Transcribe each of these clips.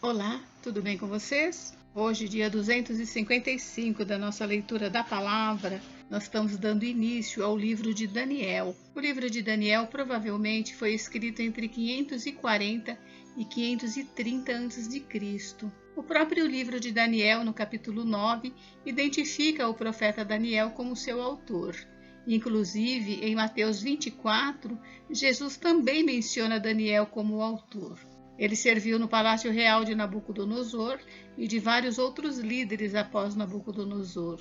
Olá, tudo bem com vocês? Hoje, dia 255 da nossa leitura da palavra, nós estamos dando início ao livro de Daniel. O livro de Daniel provavelmente foi escrito entre 540 e 530 a.C. O próprio livro de Daniel, no capítulo 9, identifica o profeta Daniel como seu autor. Inclusive, em Mateus 24, Jesus também menciona Daniel como autor. Ele serviu no palácio real de Nabucodonosor e de vários outros líderes após Nabucodonosor.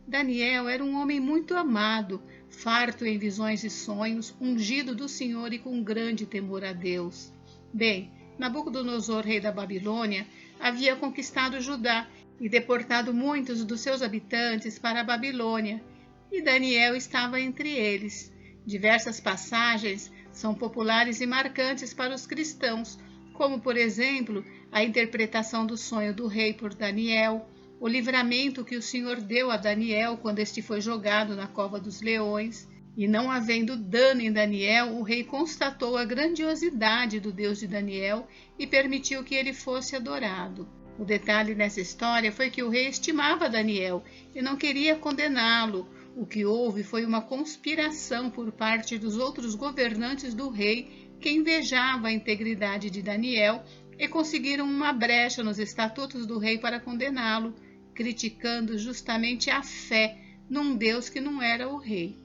Daniel era um homem muito amado, farto em visões e sonhos, ungido do Senhor e com grande temor a Deus. Bem, Nabucodonosor, rei da Babilônia, havia conquistado Judá e deportado muitos dos seus habitantes para a Babilônia, e Daniel estava entre eles. Diversas passagens são populares e marcantes para os cristãos, como, por exemplo, a interpretação do sonho do rei por Daniel, o livramento que o Senhor deu a Daniel quando este foi jogado na cova dos leões, e não havendo dano em Daniel, o rei constatou a grandiosidade do Deus de Daniel e permitiu que ele fosse adorado. O detalhe nessa história foi que o rei estimava Daniel e não queria condená-lo. O que houve foi uma conspiração por parte dos outros governantes do rei, que invejava a integridade de Daniel e conseguiram uma brecha nos estatutos do rei para condená-lo, criticando justamente a fé num Deus que não era o rei.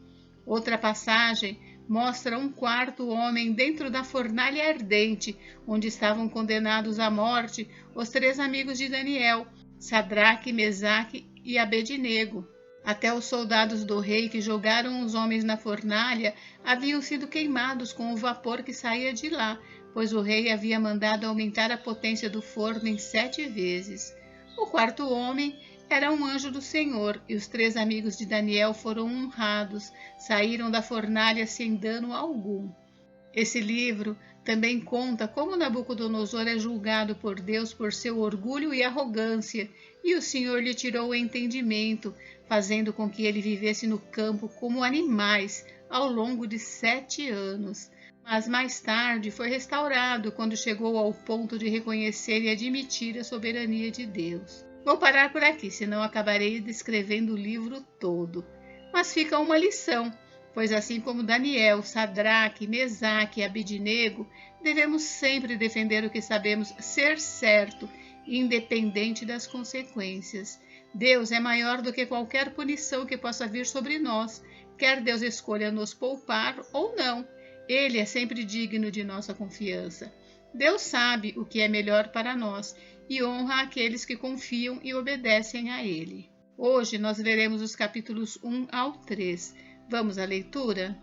Outra passagem mostra um quarto homem dentro da fornalha ardente, onde estavam condenados à morte os 3 amigos de Daniel, Sadraque, Mesaque e Abednego. Até os soldados do rei que jogaram os homens na fornalha haviam sido queimados com o vapor que saía de lá, pois o rei havia mandado aumentar a potência do forno em 7 vezes. O quarto homem era um anjo do Senhor, e os 3 amigos de Daniel foram honrados, saíram da fornalha sem dano algum. Esse livro também conta como Nabucodonosor é julgado por Deus por seu orgulho e arrogância, e o Senhor lhe tirou o entendimento, fazendo com que ele vivesse no campo como animais ao longo de 7 anos. Mas mais tarde foi restaurado quando chegou ao ponto de reconhecer e admitir a soberania de Deus. Vou parar por aqui, senão acabarei descrevendo o livro todo. Mas fica uma lição, pois assim como Daniel, Sadraque, Mesaque e Abednego, devemos sempre defender o que sabemos ser certo, independente das consequências. Deus é maior do que qualquer punição que possa vir sobre nós, quer Deus escolha nos poupar ou não. Ele é sempre digno de nossa confiança. Deus sabe o que é melhor para nós e honra aqueles que confiam e obedecem a Ele. Hoje nós leremos os capítulos 1 ao 3. Vamos à leitura?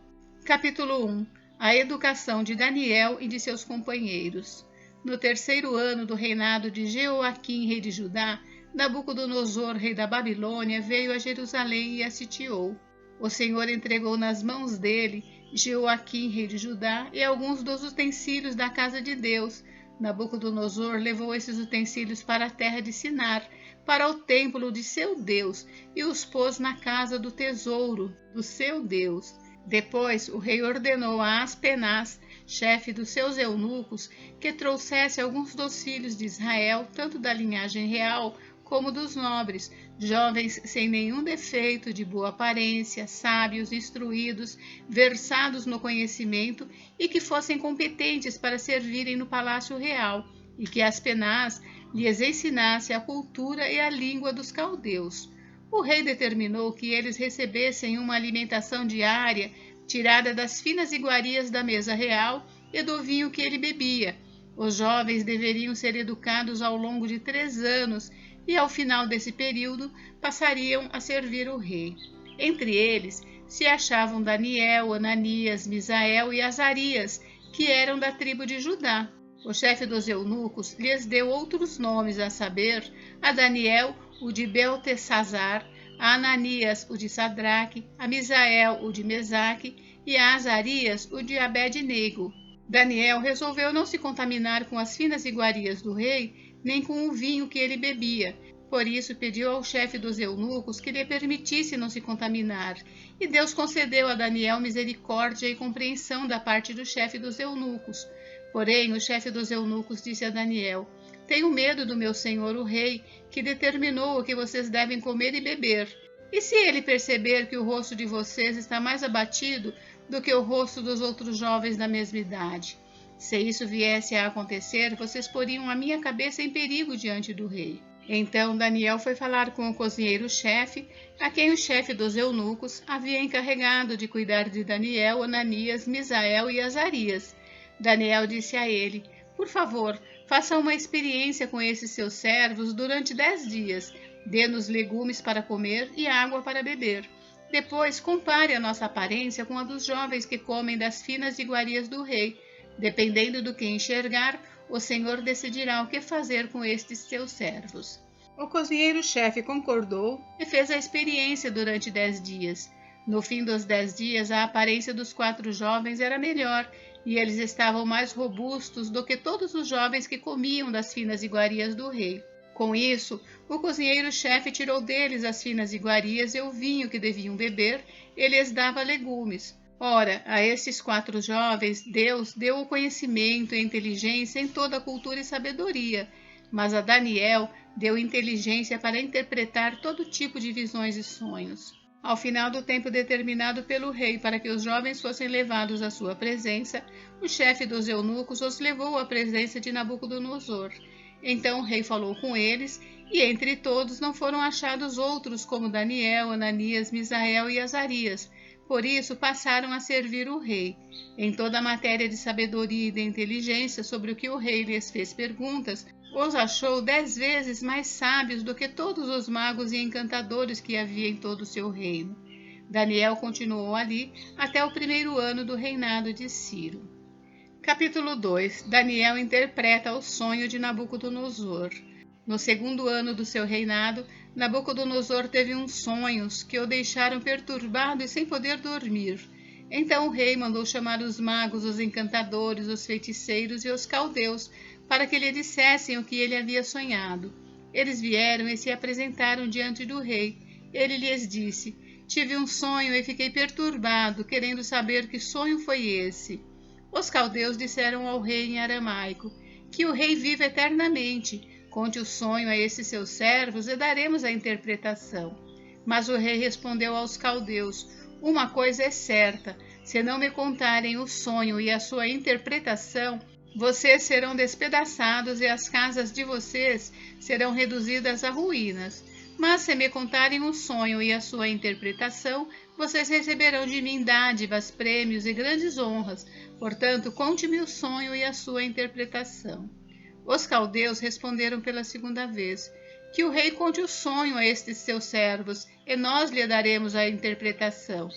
Capítulo 1. A educação de Daniel e de seus companheiros. No 3º ano do reinado de Jeoaquim, rei de Judá, Nabucodonosor, rei da Babilônia, veio a Jerusalém e a sitiou. O Senhor entregou nas mãos dele Jeoaquim, rei de Judá, e alguns dos utensílios da casa de Deus. Nabucodonosor levou esses utensílios para a terra de Sinar, para o templo de seu Deus, e os pôs na casa do tesouro do seu Deus. Depois o rei ordenou a Aspenaz, chefe dos seus eunucos, que trouxesse alguns dos filhos de Israel, tanto da linhagem real como dos nobres, jovens sem nenhum defeito, de boa aparência, sábios, instruídos, versados no conhecimento e que fossem competentes para servirem no palácio real, e que Aspenaz lhes ensinasse a cultura e a língua dos caldeus. O rei determinou que eles recebessem uma alimentação diária tirada das finas iguarias da mesa real e do vinho que ele bebia. Os jovens deveriam ser educados ao longo de 3 anos e, ao final desse período, passariam a servir o rei. Entre eles se achavam Daniel, Ananias, Misael e Azarias, que eram da tribo de Judá. O chefe dos eunucos lhes deu outros nomes, a saber, a Daniel, o de Beltesazar, a Ananias, o de Sadraque, a Misael, o de Mesaque, e a Azarias, o de Abednego. Daniel resolveu não se contaminar com as finas iguarias do rei, nem com o vinho que ele bebia. Por isso pediu ao chefe dos eunucos que lhe permitisse não se contaminar, e Deus concedeu a Daniel misericórdia e compreensão da parte do chefe dos eunucos. Porém, o chefe dos eunucos disse a Daniel: tenho medo do meu senhor o rei, que determinou o que vocês devem comer e beber. E se ele perceber que o rosto de vocês está mais abatido do que o rosto dos outros jovens da mesma idade? Se isso viesse a acontecer, vocês poriam a minha cabeça em perigo diante do rei. Então Daniel foi falar com o cozinheiro-chefe, a quem o chefe dos eunucos havia encarregado de cuidar de Daniel, Ananias, Misael e Azarias. Daniel disse a ele: por favor, faça uma experiência com esses seus servos durante 10 dias. Dê-nos legumes para comer e água para beber. Depois, compare a nossa aparência com a dos jovens que comem das finas iguarias do rei. Dependendo do que enxergar, o Senhor decidirá o que fazer com estes seus servos. O cozinheiro-chefe concordou e fez a experiência durante 10 dias. No fim dos 10 dias, a aparência dos 4 jovens era melhor, e eles estavam mais robustos do que todos os jovens que comiam das finas iguarias do rei. Com isso, o cozinheiro-chefe tirou deles as finas iguarias e o vinho que deviam beber, e lhes dava legumes. Ora, a estes 4 jovens, Deus deu o conhecimento e a inteligência em toda a cultura e sabedoria, mas a Daniel deu inteligência para interpretar todo tipo de visões e sonhos. Ao final do tempo determinado pelo rei para que os jovens fossem levados à sua presença, o chefe dos eunucos os levou à presença de Nabucodonosor. Então o rei falou com eles, e entre todos não foram achados outros como Daniel, Ananias, Misael e Azarias. Por isso passaram a servir o rei. Em toda a matéria de sabedoria e de inteligência sobre o que o rei lhes fez perguntas, os achou 10 vezes mais sábios do que todos os magos e encantadores que havia em todo o seu reino. Daniel continuou ali até o 1º ano do reinado de Ciro. Capítulo 2. Daniel interpreta o sonho de Nabucodonosor. No 2º ano do seu reinado, Nabucodonosor teve uns sonhos que o deixaram perturbado e sem poder dormir. Então o rei mandou chamar os magos, os encantadores, os feiticeiros e os caldeus, para que lhe dissessem o que ele havia sonhado. Eles vieram e se apresentaram diante do rei. Ele lhes disse: tive um sonho e fiquei perturbado, querendo saber que sonho foi esse. Os caldeus disseram ao rei em aramaico: que o rei vive eternamente. Conte o sonho a esses seus servos e daremos a interpretação. Mas o rei respondeu aos caldeus: uma coisa é certa, se não me contarem o sonho e a sua interpretação, vocês serão despedaçados e as casas de vocês serão reduzidas a ruínas. Mas se me contarem o sonho e a sua interpretação, vocês receberão de mim dádivas, prêmios e grandes honras. Portanto, conte-me o sonho e a sua interpretação. Os caldeus responderam pela 2ª vez: que o rei conte o sonho a estes seus servos, e nós lhe daremos a interpretação.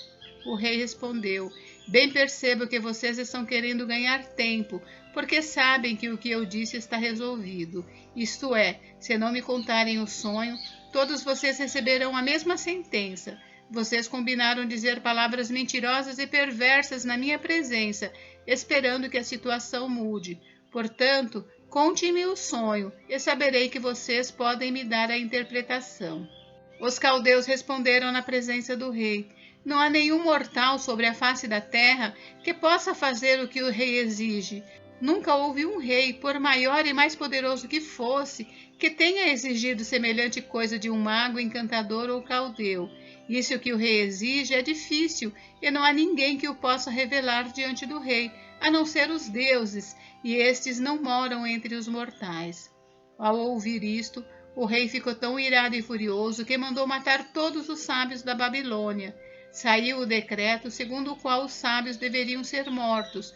O rei respondeu: bem percebo que vocês estão querendo ganhar tempo, porque sabem que o que eu disse está resolvido. Isto é, se não me contarem o sonho, todos vocês receberão a mesma sentença. Vocês combinaram dizer palavras mentirosas e perversas na minha presença, esperando que a situação mude. Portanto, conte-me o sonho, e saberei que vocês podem me dar a interpretação. Os caldeus responderam na presença do rei: não há nenhum mortal sobre a face da terra que possa fazer o que o rei exige. Nunca houve um rei, por maior e mais poderoso que fosse, que tenha exigido semelhante coisa de um mago, encantador ou caldeu. Isso que o rei exige é difícil, e não há ninguém que o possa revelar diante do rei, a não ser os deuses, e estes não moram entre os mortais. Ao ouvir isto, o rei ficou tão irado e furioso que mandou matar todos os sábios da Babilônia. Saiu o decreto segundo o qual os sábios deveriam ser mortos.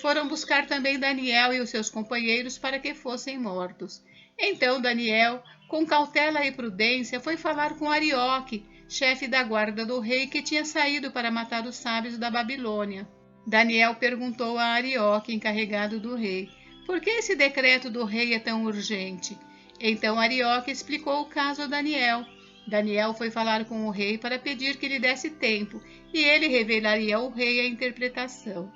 Foram buscar também Daniel e os seus companheiros para que fossem mortos. Então Daniel, com cautela e prudência, foi falar com Arioque, chefe da guarda do rei, que tinha saído para matar os sábios da Babilônia. Daniel perguntou a Arioque, encarregado do rei: por que esse decreto do rei é tão urgente? Então Arioque explicou o caso a Daniel. Daniel foi falar com o rei para pedir que lhe desse tempo, e ele revelaria ao rei a interpretação.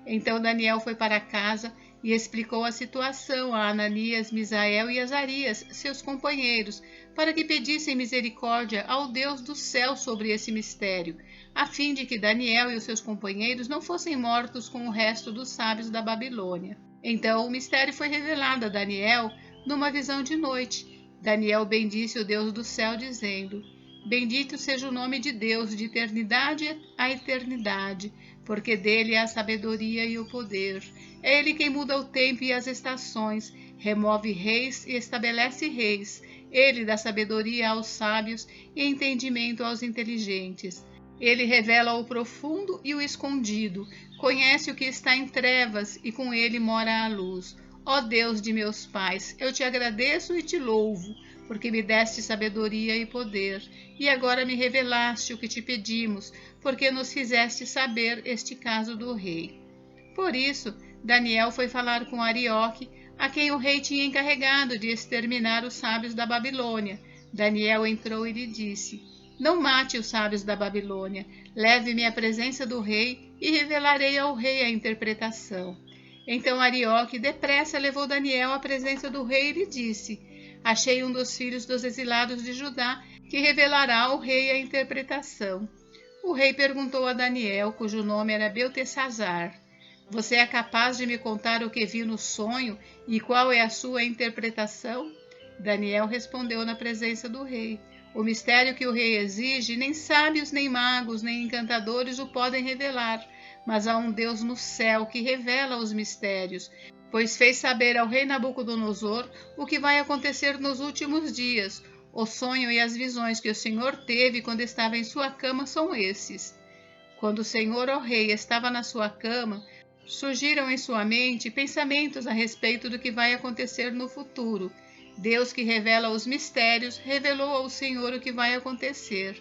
Então Daniel foi para casa e explicou a situação a Ananias, Misael e Azarias, seus companheiros, para que pedissem misericórdia ao Deus do céu sobre esse mistério, a fim de que Daniel e os seus companheiros não fossem mortos com o resto dos sábios da Babilônia. Então o mistério foi revelado a Daniel numa visão de noite. Daniel bendisse o Deus do céu, dizendo: Bendito seja o nome de Deus, de eternidade a eternidade, porque dele é a sabedoria e o poder. É ele quem muda o tempo e as estações, remove reis e estabelece reis. Ele dá sabedoria aos sábios e entendimento aos inteligentes. Ele revela o profundo e o escondido, conhece o que está em trevas e com ele mora a luz. Ó Deus de meus pais, eu te agradeço e te louvo, porque me deste sabedoria e poder, e agora me revelaste o que te pedimos, porque nos fizeste saber este caso do rei. Por isso, Daniel foi falar com Arioque, a quem o rei tinha encarregado de exterminar os sábios da Babilônia. Daniel entrou e lhe disse: Não mate os sábios da Babilônia, leve-me à presença do rei e revelarei ao rei a interpretação. Então Arioque depressa levou Daniel à presença do rei e lhe disse: Achei um dos filhos dos exilados de Judá, que revelará ao rei a interpretação. O rei perguntou a Daniel, cujo nome era Beltesazar: Você é capaz de me contar o que viu no sonho e qual é a sua interpretação? Daniel respondeu na presença do rei: O mistério que o rei exige, nem sábios, nem magos, nem encantadores o podem revelar, mas há um Deus no céu que revela os mistérios, pois fez saber ao rei Nabucodonosor o que vai acontecer nos últimos dias. O sonho e as visões que o Senhor teve quando estava em sua cama são esses. Quando o Senhor, ó rei, estava na sua cama, surgiram em sua mente pensamentos a respeito do que vai acontecer no futuro. Deus, que revela os mistérios, revelou ao Senhor o que vai acontecer.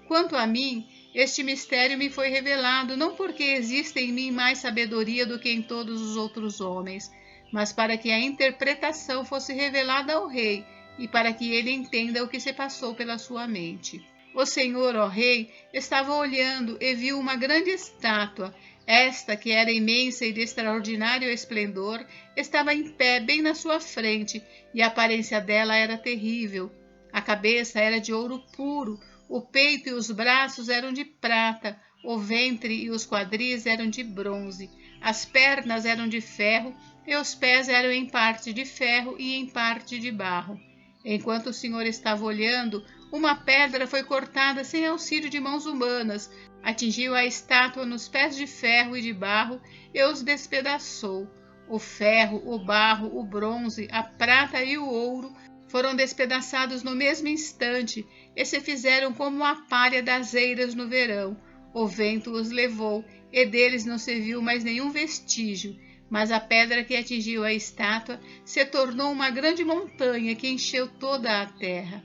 Quanto a mim, este mistério me foi revelado não porque existe em mim mais sabedoria do que em todos os outros homens, mas para que a interpretação fosse revelada ao rei e para que ele entenda o que se passou pela sua mente. O Senhor, ó rei, estava olhando e viu uma grande estátua. Esta, que era imensa e de extraordinário esplendor, estava em pé bem na sua frente, e a aparência dela era terrível. A cabeça era de ouro puro, o peito e os braços eram de prata, o ventre e os quadris eram de bronze, as pernas eram de ferro e os pés eram em parte de ferro e em parte de barro. Enquanto o Senhor estava olhando, uma pedra foi cortada sem auxílio de mãos humanas, atingiu a estátua nos pés de ferro e de barro e os despedaçou. O ferro, o barro, o bronze, a prata e o ouro foram despedaçados no mesmo instante e se fizeram como a palha das eiras no verão. O vento os levou e deles não se viu mais nenhum vestígio, mas a pedra que atingiu a estátua se tornou uma grande montanha que encheu toda a terra.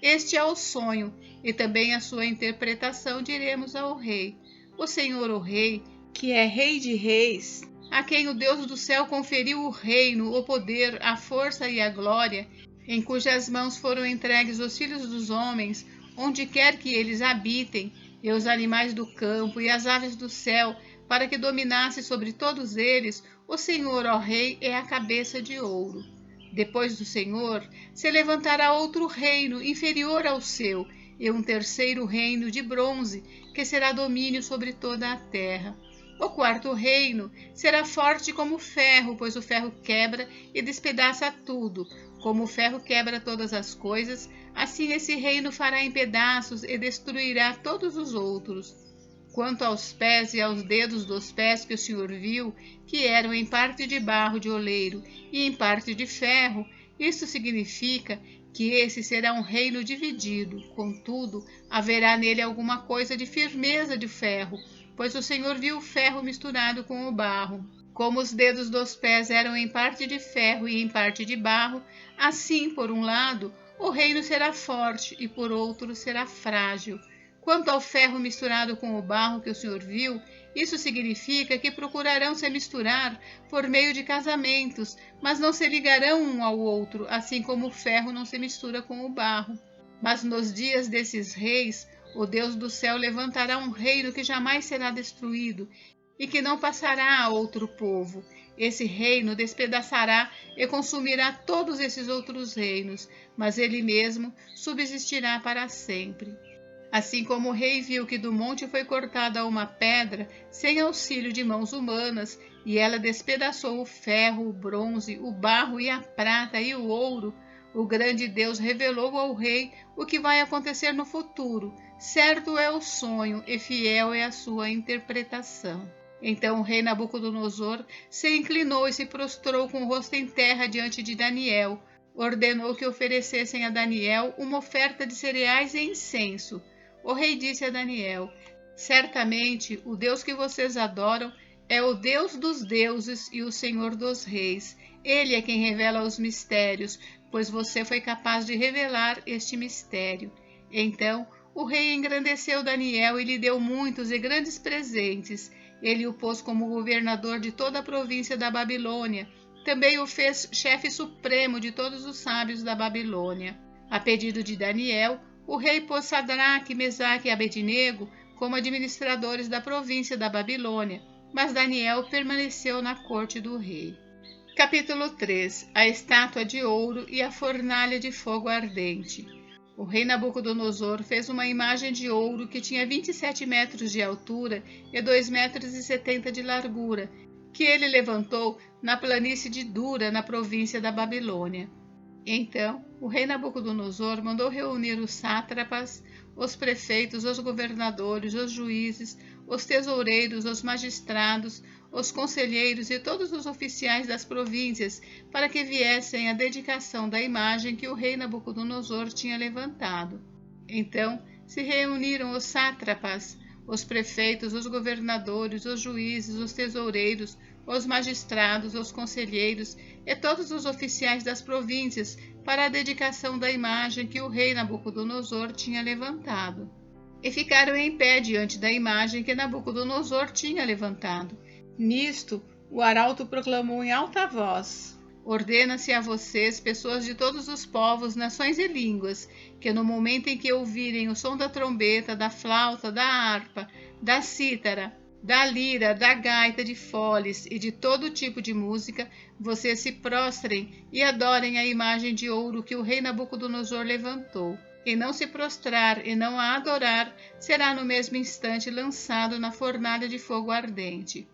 Este é o sonho, e também a sua interpretação diremos ao rei. O Senhor, o rei, que é rei de reis, a quem o Deus do céu conferiu o reino, o poder, a força e a glória, em cujas mãos foram entregues os filhos dos homens, onde quer que eles habitem, e os animais do campo e as aves do céu, para que dominasse sobre todos eles. O Senhor, ó rei, é a cabeça de ouro. Depois do Senhor, se levantará outro reino inferior ao seu, e um terceiro reino de bronze, que será domínio sobre toda a terra. O quarto reino será forte como o ferro, pois o ferro quebra e despedaça tudo. Como o ferro quebra todas as coisas, assim esse reino fará em pedaços e destruirá todos os outros. Quanto aos pés e aos dedos dos pés que o Senhor viu, que eram em parte de barro de oleiro e em parte de ferro, isso significa que esse será um reino dividido. Contudo, haverá nele alguma coisa de firmeza de ferro, pois o Senhor viu o ferro misturado com o barro. Como os dedos dos pés eram em parte de ferro e em parte de barro, assim, por um lado, o reino será forte e por outro será frágil. Quanto ao ferro misturado com o barro que o Senhor viu, isso significa que procurarão se misturar por meio de casamentos, mas não se ligarão um ao outro, assim como o ferro não se mistura com o barro. Mas nos dias desses reis, o Deus do céu levantará um reino que jamais será destruído e que não passará a outro povo. Esse reino despedaçará e consumirá todos esses outros reinos, mas ele mesmo subsistirá para sempre. Assim como o rei viu que do monte foi cortada uma pedra, sem auxílio de mãos humanas, e ela despedaçou o ferro, o bronze, o barro e a prata e o ouro, o grande Deus revelou ao rei o que vai acontecer no futuro. Certo é o sonho e fiel é a sua interpretação. Então o rei Nabucodonosor se inclinou e se prostrou com o rosto em terra diante de Daniel. Ordenou que oferecessem a Daniel uma oferta de cereais e incenso. O rei disse a Daniel: certamente o Deus que vocês adoram é o Deus dos deuses e o Senhor dos reis. Ele é quem revela os mistérios, pois você foi capaz de revelar este mistério. Então o rei engrandeceu Daniel e lhe deu muitos e grandes presentes. Ele o pôs como governador de toda a província da Babilônia. Também o fez chefe supremo de todos os sábios da Babilônia. A pedido de Daniel, o rei pôs Sadraque, Mesaque e Abednego como administradores da província da Babilônia, mas Daniel permaneceu na corte do rei. Capítulo 3. A estátua de ouro e a fornalha de fogo ardente. O rei Nabucodonosor fez uma imagem de ouro que tinha 27 metros de altura e 2,70 metros de largura, que ele levantou na planície de Dura, na província da Babilônia. Então, o rei Nabucodonosor mandou reunir os sátrapas, os prefeitos, os governadores, os juízes, os tesoureiros, os magistrados, os conselheiros e todos os oficiais das províncias para que viessem à dedicação da imagem que o rei Nabucodonosor tinha levantado. Então se reuniram os sátrapas, os prefeitos, os governadores, os juízes, os tesoureiros, os magistrados, os conselheiros e todos os oficiais das províncias para a dedicação da imagem que o rei Nabucodonosor tinha levantado. E ficaram em pé diante da imagem que Nabucodonosor tinha levantado. Nisto, o arauto proclamou em alta voz: ordena-se a vocês, pessoas de todos os povos, nações e línguas, que no momento em que ouvirem o som da trombeta, da flauta, da harpa, da cítara, da lira, da gaita de foles e de todo tipo de música, vocês se prostrem e adorem a imagem de ouro que o rei Nabucodonosor levantou. Quem não se prostrar e não a adorar, será no mesmo instante lançado na fornalha de fogo ardente.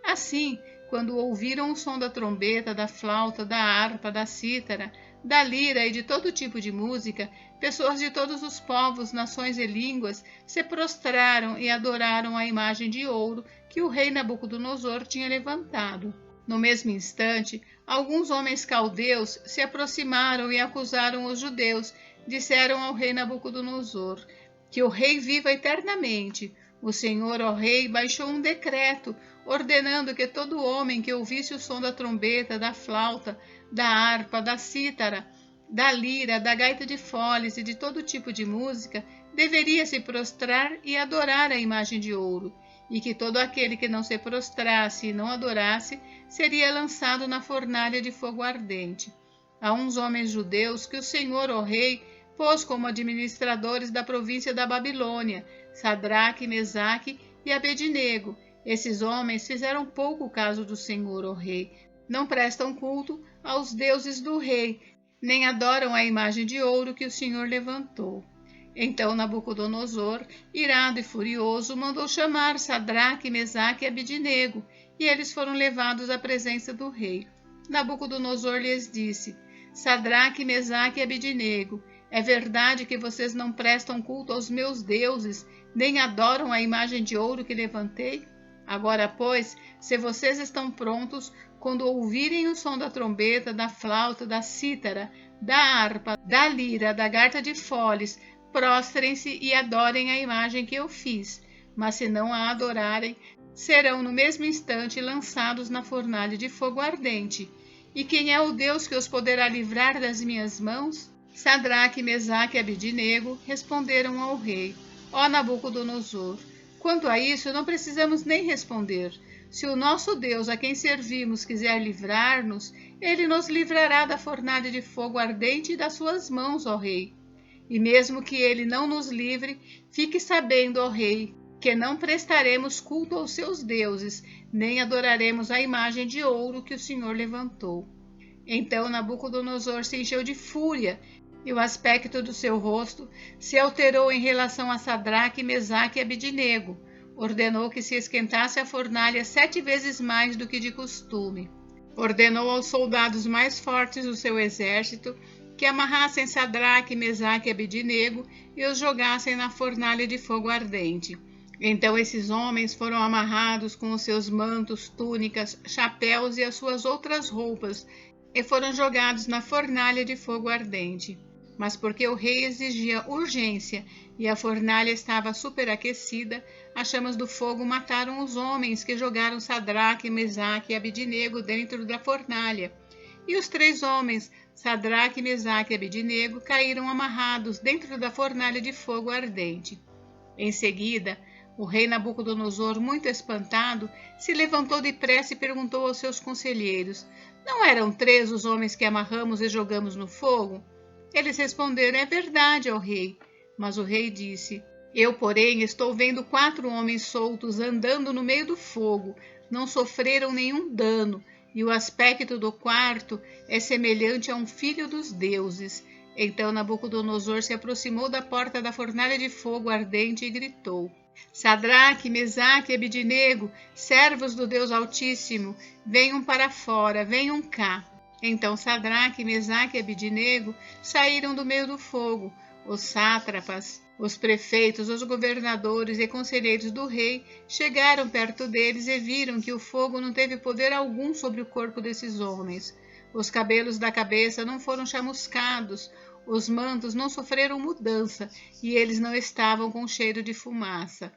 Assim, quando ouviram o som da trombeta, da flauta, da harpa, da cítara, da lira e de todo tipo de música, pessoas de todos os povos, nações e línguas se prostraram e adoraram a imagem de ouro que o rei Nabucodonosor tinha levantado. No mesmo instante, alguns homens caldeus se aproximaram e acusaram os judeus. Disseram ao rei Nabucodonosor: que o rei viva eternamente. O Senhor, ó rei, baixou um decreto ordenando que todo homem que ouvisse o som da trombeta, da flauta, da harpa, da cítara, da lira, da gaita de foles e de todo tipo de música deveria se prostrar e adorar a imagem de ouro, e que todo aquele que não se prostrasse e não adorasse seria lançado na fornalha de fogo ardente. Há uns homens judeus que o Senhor, ó rei, pôs como administradores da província da Babilônia, Sadraque, Mesaque e Abednego. Esses homens fizeram pouco caso do Senhor, ó rei. Não prestam culto aos deuses do rei, nem adoram a imagem de ouro que o Senhor levantou. Então Nabucodonosor, irado e furioso, mandou chamar Sadraque, Mesaque e Abednego, e eles foram levados à presença do rei. Nabucodonosor lhes disse: Sadraque, Mesaque e Abednego, é verdade que vocês não prestam culto aos meus deuses, nem adoram a imagem de ouro que levantei? Agora, pois, se vocês estão prontos, quando ouvirem o som da trombeta, da flauta, da cítara, da harpa, da lira, da gaita de foles, prostrem-se e adorem a imagem que eu fiz. Mas se não a adorarem, serão no mesmo instante lançados na fornalha de fogo ardente. E quem é o Deus que os poderá livrar das minhas mãos? Sadraque, Mesaque e Abednego responderam ao rei: ó Nabucodonosor, quanto a isso não precisamos nem responder. Se o nosso Deus a quem servimos quiser livrar-nos, ele nos livrará da fornalha de fogo ardente e das suas mãos, ó rei. E mesmo que ele não nos livre, fique sabendo, ó rei, que não prestaremos culto aos seus deuses, nem adoraremos a imagem de ouro que o Senhor levantou. Então Nabucodonosor se encheu de fúria e o aspecto do seu rosto se alterou em relação a Sadraque, Mesaque e Abidnego. Ordenou que se esquentasse a fornalha 7 vezes mais do que de costume. Ordenou aos soldados mais fortes do seu exército que amarrassem Sadraque, Mesaque e Abidnego e os jogassem na fornalha de fogo ardente. Então esses homens foram amarrados com os seus mantos, túnicas, chapéus e as suas outras roupas e foram jogados na fornalha de fogo ardente. Mas porque o rei exigia urgência e a fornalha estava superaquecida, as chamas do fogo mataram os homens que jogaram Sadraque, Mesaque e Abidnego dentro da fornalha. E os 3 homens, Sadraque, Mesaque e Abidnego, caíram amarrados dentro da fornalha de fogo ardente. Em seguida, o rei Nabucodonosor, muito espantado, se levantou depressa e perguntou aos seus conselheiros: Não eram 3 os homens que amarramos e jogamos no fogo? Eles responderam: É verdade, ó rei. Mas o rei disse: Eu, porém, estou vendo 4 homens soltos andando no meio do fogo. Não sofreram nenhum dano, e o aspecto do quarto é semelhante a um filho dos deuses. Então Nabucodonosor se aproximou da porta da fornalha de fogo ardente e gritou: Sadraque, Mesaque e Abidnego, servos do Deus Altíssimo, venham para fora, venham cá. Então Sadraque, Mesaque e Abidnego saíram do meio do fogo. Os sátrapas, os prefeitos, os governadores e conselheiros do rei chegaram perto deles e viram que o fogo não teve poder algum sobre o corpo desses homens. Os cabelos da cabeça não foram chamuscados, os mantos não sofreram mudança e eles não estavam com cheiro de fumaça.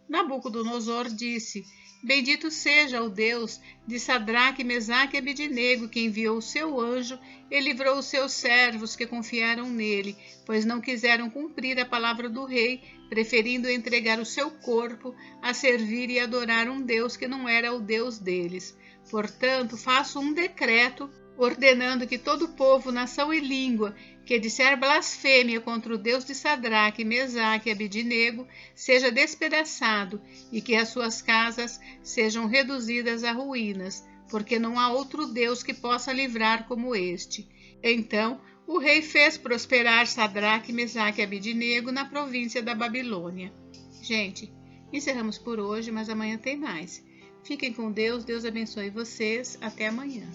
Nabucodonosor disse: Bendito seja o Deus de Sadraque, Mesaque e Abidnego, que enviou o seu anjo e livrou os seus servos que confiaram nele, pois não quiseram cumprir a palavra do rei, preferindo entregar o seu corpo a servir e adorar um Deus que não era o Deus deles. Portanto, faço um decreto ordenando que todo povo, nação e língua que disser blasfêmia contra o Deus de Sadraque, Mesaque e Abidnego seja despedaçado e que as suas casas sejam reduzidas a ruínas, porque não há outro Deus que possa livrar como este. Então o rei fez prosperar Sadraque, Mesaque e Abidnego na província da Babilônia. Gente, encerramos por hoje, mas amanhã tem mais. Fiquem com Deus, Deus abençoe vocês. Até amanhã.